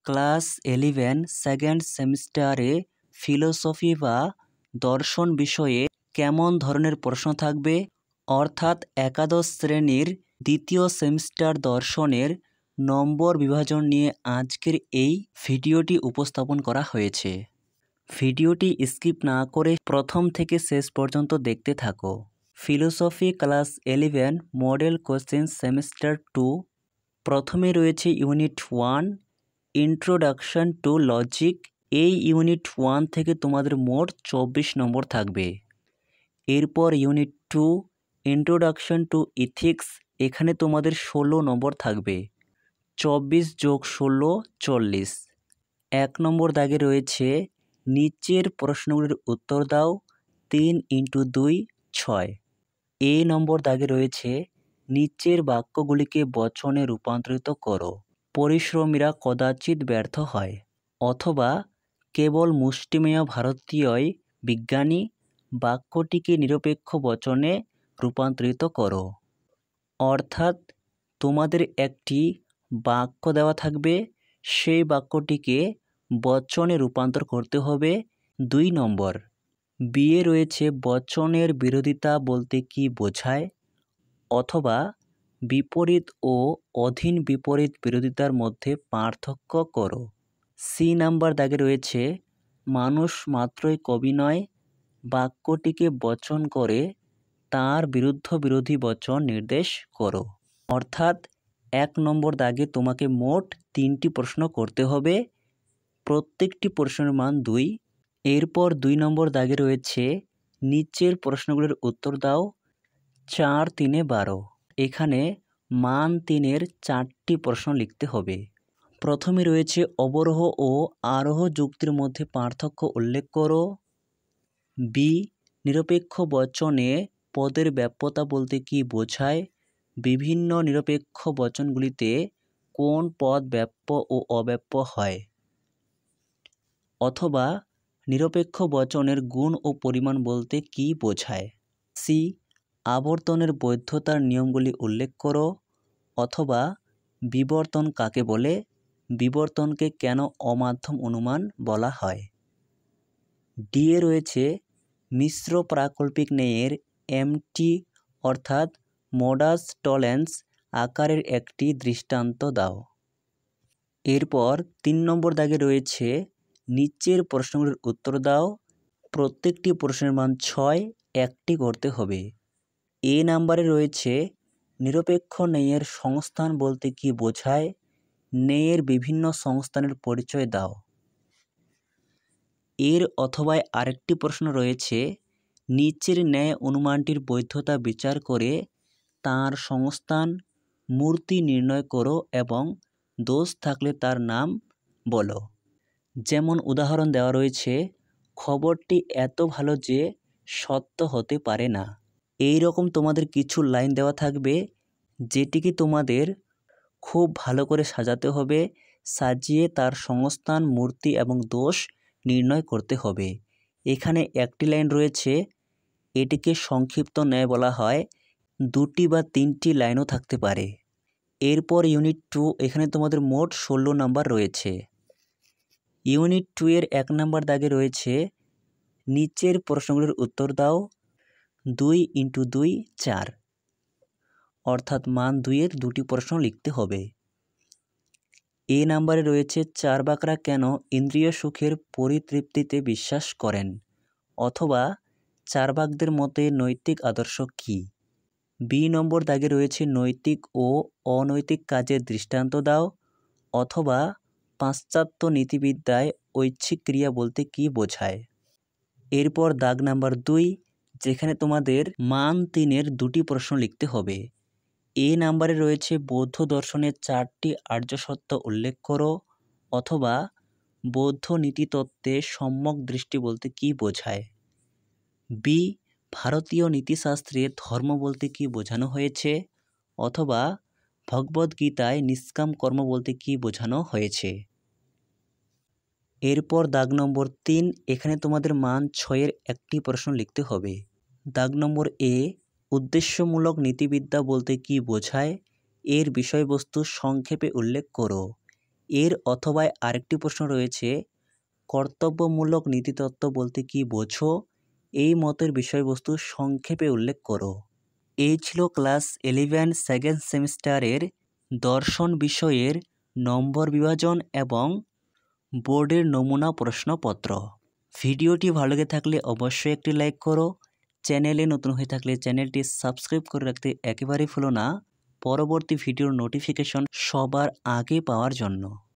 Class 11 second সেমিস্টারে philosophy বা দর্শন বিষয়ে কেমন ধরনের প্রশ্ন থাকবে, অর্থাৎ একাদশ শ্রেণীর দ্বিতীয় সেমিস্টার দর্শনের নম্বর বিভাজন নিয়ে আজকের এই ভিডিওটি উপস্থাপন করা হয়েছে। ভিডিওটি স্কিপ না করে প্রথম থেকে শেষ পর্যন্ত দেখতে থাকো। Philosophy class 11 model question semester 2, প্রথমে রয়েছে ইউনিট 1 ইন্ট্রোডাকশন টু লজিক। এই ইউনিট 1 থেকে তোমাদের মোট 24 নম্বর থাকবে। এরপর ইউনিট 2 ইন্ট্রোডাকশন টু ইথিক্স, এখানে তোমাদের 16 নম্বর থাকবে। 24 যোগ 16 40। 1 নম্বর দাগে রয়েছে নিচের প্রশ্নগুলির উত্তর দাও, 3 × 2 6। এ নম্বর দাগে রয়েছে নিচের বাক্যগুলিকে বচনে রূপান্তরিত করো। পরিশ্রমীরা কদাচিৎ ব্যর্থ হয়, অথবা কেবল মুষ্টিমেয় ভারতীয়ই বিজ্ঞানী। বাক্যটিকে নিরপেক্ষ বচনে রূপান্তরিত করো। অর্থাৎ তোমাদের একটি বাক্য দেওয়া থাকবে, সেই বাক্যটিকে বচনে রূপান্তর করতে হবে। 2 নম্বর বিয়ে রয়েছে বচনের বিরোধিতা বলতে কি বোঝায়, অথবা বিপরীত ও অধীন বিপরীত বিরোধিতার মধ্যে পার্থক্য করো। সি নাম্বার দাগে রয়েছে মানুষ মাত্রই কবি নয়, বাক্যটিকে বচন করে তার বিরুদ্ধ বিরোধী বচন নির্দেশ করো। অর্থাৎ 1 নম্বর দাগে তোমাকে মোট 3টি প্রশ্ন করতে হবে, প্রত্যেকটি প্রশ্নের মান 2। এরপর 2 নম্বর দাগে রয়েছে নিচের প্রশ্নগুলির উত্তর দাও, 4 3 12। এখানে মান 3-এর 4টি প্রশ্ন লিখতে হবে। প্রথমে রয়েছে অবরোহ ও আরোহ যুক্তির মধ্যে পার্থক্য উল্লেখ করো। বি নিরপেক্ষ বচনে পদের ব্যাপ্যতা বলতে কি বোঝায়, বিভিন্ন নিরপেক্ষ বচনগুলিতে কোন পদ ব্যাপ্য ও অব্যাপ্য হয়, অথবা নিরপেক্ষ বচনের গুণ ও পরিমাণ বলতে কি বোঝায়। সি আবর্তনের বৈধতার নিয়মগুলি উল্লেখ করো, অথবা বিবর্তন কাকে বলে, বিবর্তনকে কেন অমাধ্যম অনুমান বলা হয়। ডি এ রয়েছে মিশ্র প্রাকল্পিক ন্যায়ের এমটি অর্থাৎ মোডাস টলেন্স আকারের একটি দৃষ্টান্ত দাও। এরপর 3 নম্বর দাগে রয়েছে নিচের প্রশ্নগুলির উত্তর দাও, প্রত্যেকটি প্রশ্নের মান 6, 1টি করতে হবে। এ নাম্বারে রয়েছে নিরপেক্ষ ন্যায়ের সংস্থান বলতে কি বোঝায়, ন্যায়ের বিভিন্ন সংস্থানের পরিচয় দাও। এর অথবা আরেকটি প্রশ্ন রয়েছে নিচের ন্যায় অনুমানটির বৈধতা বিচার করে তার সংস্থান মূর্তি নির্ণয় করো এবং দোষ থাকলে তার নাম বলো। যেমন উদাহরণ দেওয়া রয়েছে, খবরটি এত ভালো যে সত্য হতে পারে না। এই রকম তোমাদের কিছু লাইন দেওয়া থাকবে, যেটিকে তোমাদের খুব ভালো করে সাজাতে হবে, সাজিয়ে তার সংস্থান মূর্তি এবং দোষ নির্ণয় করতে হবে। এখানে একটি লাইন রয়েছে, এটিকে সংক্ষিপ্ত ন্যায় বলা হয়, 2টি বা 3টি লাইনও থাকতে পারে। এরপর ইউনিট 2, এখানে তোমাদের মোট 16 নাম্বার রয়েছে। ইউনিট 2 এর 1 নাম্বার দাগে রয়েছে নিচের প্রশ্নগুলির উত্তর দাও, 2 × 2 4, অর্থাৎ মান 2-এর 2টি প্রশ্ন লিখতে হবে। এ নাম্বারে রয়েছে চার্বাকরা কেন ইন্দ্রিয় সুখের পরিতৃপ্তিতে বিশ্বাস করেন, অথবা চার্বাকদের মতে নৈতিক আদর্শ কী। বি নম্বর দাগে রয়েছে নৈতিক ও অনৈতিক কাজের দৃষ্টান্ত দাও, অথবা পাশ্চাত্য নীতিবিদ্যায় ঐচ্ছিক ক্রিয়া বলতে কি বোঝায়। এরপর দাগ নাম্বার 2, যেখানে তোমাদের মান 3-এর 2টি প্রশ্ন লিখতে হবে। এ নাম্বারে রয়েছে বৌদ্ধ দর্শনের 4টি আর্য সত্য উল্লেখ করো, অথবা বৌদ্ধ নীতিতত্ত্বে সম্যক দৃষ্টি বলতে কি বোঝায়। বি ভারতীয় নীতিশাস্ত্রে ধর্ম বলতে কি বোঝানো হয়েছে, অথবা ভগবদ্গীতায় নিষ্কাম কর্ম বলতে কি বোঝানো হয়েছে। এরপর দাগ নম্বর 3, এখানে তোমাদের মান 6-এর একটি প্রশ্ন লিখতে হবে। দাগ নম্বর এ উদ্দেশ্যমূলক নীতিবিদ্যা বলতে কি বোঝায়, এর বিষয়বস্তু সংক্ষেপে উল্লেখ করো। এর অথবা আরেকটি প্রশ্ন রয়েছে, কর্তব্যমূলক নীতিতত্ত্ব বলতে কি বোঝো? এই মতের বিষয়বস্তু সংক্ষেপে উল্লেখ করো। এই ছিল ক্লাস 11 সেকেন্ড সেমিস্টারের দর্শন বিষয়ের নম্বর বিভাজন এবং বোর্ডের নমুনা প্রশ্নপত্র। ভিডিওটি ভালো লেগে থাকলে অবশ্যই একটি লাইক করো। চ্যানেলে নতুন হয়ে থাকলে চ্যানেলটি সাবস্ক্রাইব করে রাখতে একেবারেই ভুলো না, পরবর্তী ভিডিওর নোটিফিকেশন সবার আগে পাওয়ার জন্য।